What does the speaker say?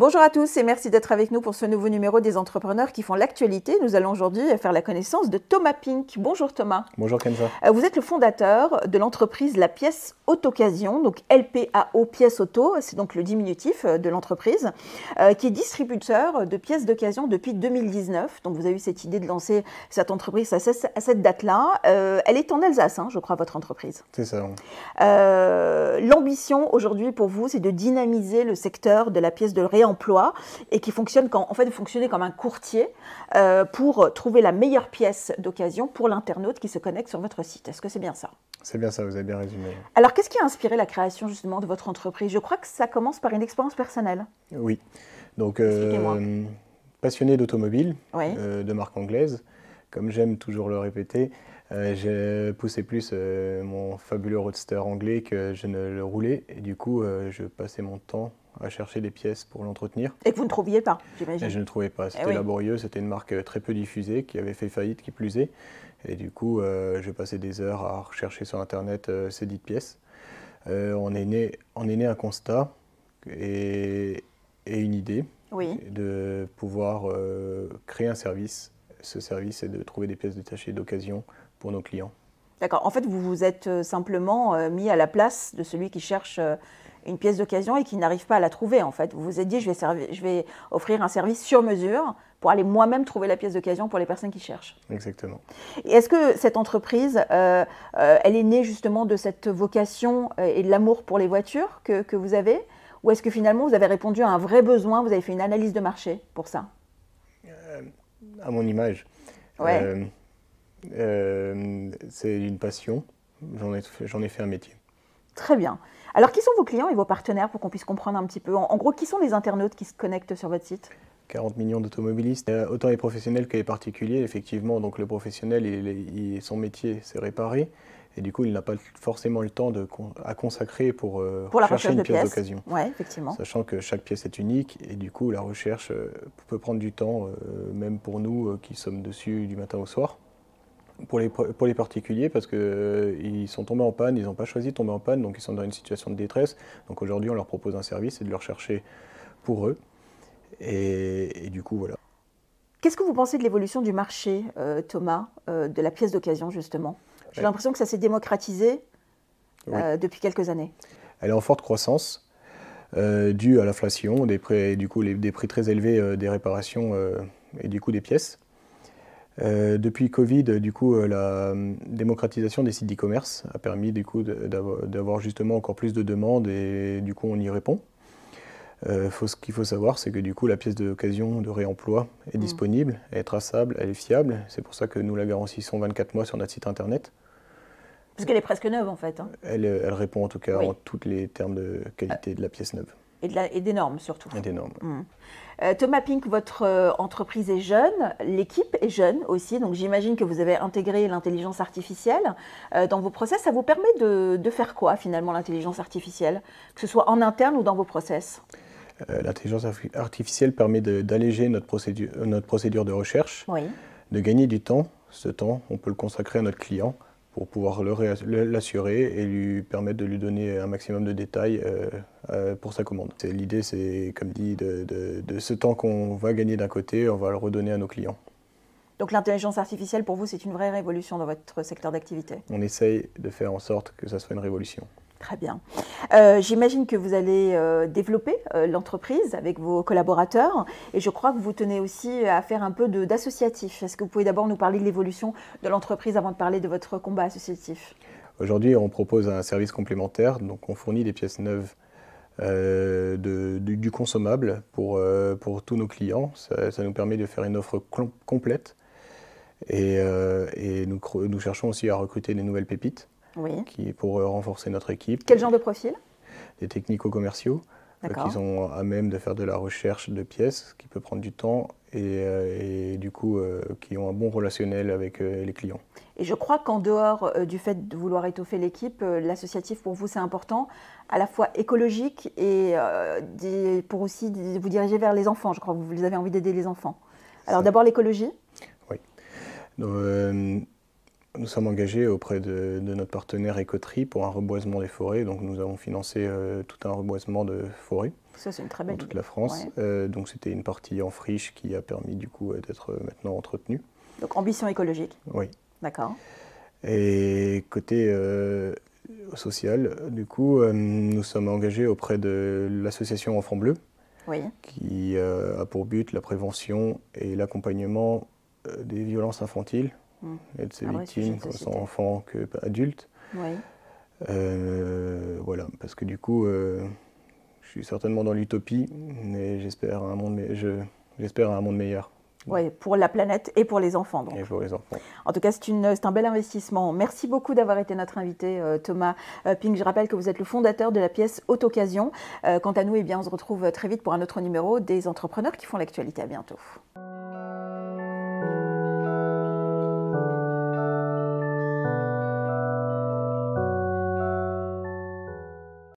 Bonjour à tous et merci d'être avec nous pour ce nouveau numéro des entrepreneurs qui font l'actualité. Nous allons aujourd'hui faire la connaissance de Thomas Pink. Bonjour Thomas. Bonjour Kenza. Vous êtes le fondateur de l'entreprise La Pièce Auto-Occasion, donc LPAO Pièce Auto, c'est donc le diminutif de l'entreprise, qui est distributeur de pièces d'occasion depuis 2019. Donc vous avez eu cette idée de lancer cette entreprise à cette date-là. Elle est en Alsace, je crois, votre entreprise. C'est ça. L'ambition aujourd'hui pour vous, c'est de dynamiser le secteur de la pièce de réemploi et qui fonctionne vous fonctionnez comme un courtier pour trouver la meilleure pièce d'occasion pour l'internaute qui se connecte sur votre site. Est-ce que c'est bien ça? C'est bien ça, vous avez bien résumé. Alors, qu'est-ce qui a inspiré la création justement de votre entreprise? Je crois que ça commence par une expérience personnelle. Oui. Donc, passionné d'automobile, de marque anglaise, comme j'aime toujours le répéter, j'ai poussé plus mon fabuleux roadster anglais que je ne le roulais. Et du coup, je passais mon temps à chercher des pièces pour l'entretenir. Et que vous ne trouviez pas, j'imagine. Et je ne trouvais pas. C'était laborieux, c'était une marque très peu diffusée, qui avait fait faillite, qui plus est. Et du coup, je passais des heures à rechercher sur Internet ces dites pièces. On est né un constat et une idée de pouvoir créer un service. Ce service, c'est de trouver des pièces détachées d'occasion pour nos clients. D'accord. En fait, vous vous êtes simplement mis à la place de celui qui cherche une pièce d'occasion et qui n'arrive pas à la trouver, en fait. Vous vous êtes dit, je vais offrir un service sur mesure pour aller moi-même trouver la pièce d'occasion pour les personnes qui cherchent. Exactement. Et est-ce que cette entreprise, elle est née justement de cette vocation et de l'amour pour les voitures que vous avez? Ou est-ce que finalement, vous avez répondu à un vrai besoin, vous avez fait une analyse de marché pour ça? À mon image. Ouais. C'est une passion. J'en ai fait un métier. Très bien. Alors, qui sont vos clients et vos partenaires pour qu'on puisse comprendre un petit peu? En gros, qui sont les internautes qui se connectent sur votre site? 40 millions d'automobilistes, autant les professionnels que les particuliers, effectivement. Donc le professionnel, son métier, c'est réparer. Et du coup, il n'a pas forcément le temps à consacrer pour la chercher une pièce d'occasion. Oui, effectivement. Sachant que chaque pièce est unique et du coup, la recherche peut prendre du temps, même pour nous qui sommes dessus du matin au soir. Pour les particuliers, parce qu'ils sont tombés en panne, ils n'ont pas choisi de tomber en panne, donc ils sont dans une situation de détresse. Donc aujourd'hui, on leur propose un service et de le rechercher pour eux. Et du coup, voilà. Qu'est-ce que vous pensez de l'évolution du marché, Thomas, de la pièce d'occasion, justement? J'ai l'impression que ça s'est démocratisé depuis quelques années. Elle est en forte croissance, due à l'inflation, des prix très élevés des réparations et du coup des pièces. Depuis Covid, du coup, la démocratisation des sites d'e-commerce a permis du coup d'avoir justement encore plus de demandes et du coup on y répond. Ce qu'il faut savoir, c'est que du coup la pièce d'occasion de réemploi est disponible, elle est traçable, elle est fiable. C'est pour ça que nous la garantissons 24 mois sur notre site internet. Parce qu'elle est presque neuve en fait. Elle répond en tout cas en tous les termes de qualité de la pièce neuve. Et des normes surtout. Et des normes. Thomas Pink, votre entreprise est jeune, l'équipe est jeune aussi, donc j'imagine que vous avez intégré l'intelligence artificielle dans vos process. Ça vous permet de faire quoi finalement l'intelligence artificielle, que ce soit en interne ou dans vos process? L'intelligence artificielle permet d'alléger notre procédure de recherche, de gagner du temps. Ce temps, on peut le consacrer à notre client pour pouvoir l'assurer et lui permettre de lui donner un maximum de détails pour sa commande. L'idée, c'est, comme dit, de ce temps qu'on va gagner d'un côté, on va le redonner à nos clients. Donc l'intelligence artificielle, pour vous, c'est une vraie révolution dans votre secteur d'activité? On essaye de faire en sorte que ça soit une révolution. Très bien. J'imagine que vous allez développer l'entreprise avec vos collaborateurs et je crois que vous tenez aussi à faire un peu d'associatif. Est-ce que vous pouvez d'abord nous parler de l'évolution de l'entreprise avant de parler de votre combat associatif? Aujourd'hui, on propose un service complémentaire, donc on fournit des pièces neuves du consommable pour tous nos clients. Ça nous permet de faire une offre complète et nous cherchons aussi à recruter des nouvelles pépites. Pour renforcer notre équipe. Quel genre de profil? Des technico-commerciaux qui sont à même de faire de la recherche de pièces, qui peut prendre du temps et du coup qui ont un bon relationnel avec les clients. Et je crois qu'en dehors du fait de vouloir étoffer l'équipe, l'associatif pour vous c'est important, à la fois écologique et pour aussi vous diriger vers les enfants. Je crois que vous avez envie d'aider les enfants. Alors d'abord l'écologie. Oui. nous sommes engagés auprès de notre partenaire Écoterie pour un reboisement des forêts. Donc nous avons financé tout un reboisement de forêts. Ça, c'est une très belle dans toute idée. la France. Ouais. Donc c'était une partie en friche qui a permis du coup d'être maintenant entretenue. Donc ambition écologique. Oui. D'accord. Et côté social, du coup, nous sommes engagés auprès de l'association Enfants Bleus, Oui. qui a pour but la prévention et l'accompagnement des violences infantiles et de ces victimes, tant enfants que adultes. Oui. Voilà, parce que du coup, je suis certainement dans l'utopie, mais j'espère à un monde meilleur. Oui, pour la planète et pour les enfants. Donc. Et pour les enfants. En tout cas, c'est un bel investissement. Merci beaucoup d'avoir été notre invité, Thomas Pink. Je rappelle que vous êtes le fondateur de la pièce Haute Occasion. Quant à nous, eh bien, on se retrouve très vite pour un autre numéro des entrepreneurs qui font l'actualité. À bientôt.